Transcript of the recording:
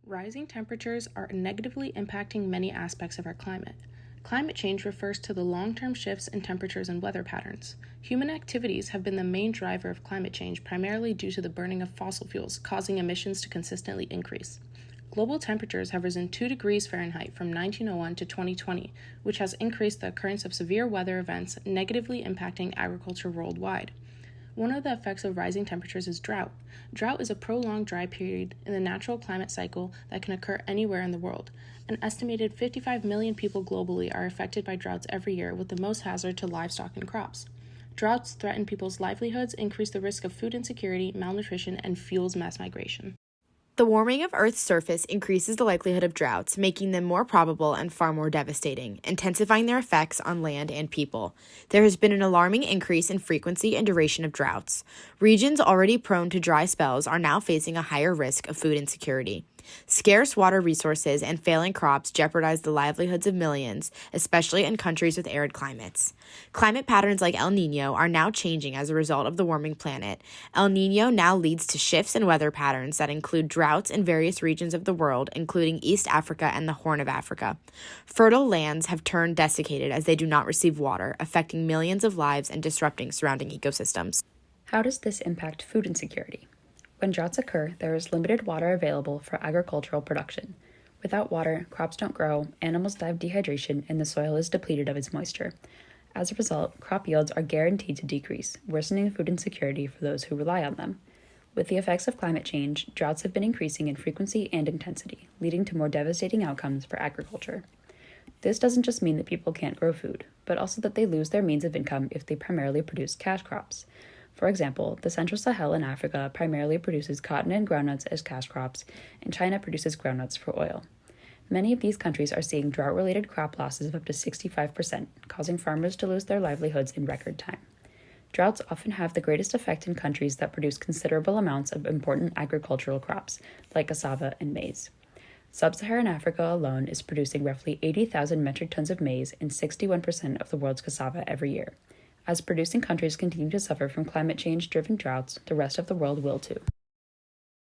Rising temperatures are negatively impacting many aspects of our climate. Climate change refers to the long-term shifts in temperatures and weather patterns. Human activities have been the main driver of climate change, primarily due to the burning of fossil fuels, causing emissions to consistently increase. Global temperatures have risen 2 degrees Fahrenheit from 1901 to 2020, which has increased the occurrence of severe weather events, negatively impacting agriculture worldwide. One of the effects of rising temperatures is drought. Drought is a prolonged dry period in the natural climate cycle that can occur anywhere in the world. An estimated 55 million people globally are affected by droughts every year, with the most hazard to livestock and crops. Droughts threaten people's livelihoods, increase the risk of food insecurity, malnutrition, and fuels mass migration. The warming of Earth's surface increases the likelihood of droughts, making them more probable and far more devastating, intensifying their effects on land and people. There has been an alarming increase in frequency and duration of droughts. Regions already prone to dry spells are now facing a higher risk of food insecurity. Scarce water resources and failing crops jeopardize the livelihoods of millions, especially in countries with arid climates. Climate patterns like El Niño are now changing as a result of the warming planet. El Niño now leads to shifts in weather patterns that include droughts in various regions of the world, including East Africa and the Horn of Africa. Fertile lands have turned desiccated as they do not receive water, affecting millions of lives and disrupting surrounding ecosystems. How does this impact food insecurity? When droughts occur, there is limited water available for agricultural production. Without water, crops don't grow, animals die of dehydration, and the soil is depleted of its moisture. As a result, crop yields are guaranteed to decrease, worsening food insecurity for those who rely on them. With the effects of climate change, droughts have been increasing in frequency and intensity, leading to more devastating outcomes for agriculture. This doesn't just mean that people can't grow food, but also that they lose their means of income if they primarily produce cash crops. For example, the Central Sahel in Africa primarily produces cotton and groundnuts as cash crops, and China produces groundnuts for oil. Many of these countries are seeing drought-related crop losses of up to 65%, causing farmers to lose their livelihoods in record time. Droughts often have the greatest effect in countries that produce considerable amounts of important agricultural crops, like cassava and maize. Sub-Saharan Africa alone is producing roughly 80,000 metric tons of maize and 61% of the world's cassava every year. As producing countries continue to suffer from climate change-driven droughts, the rest of the world will too.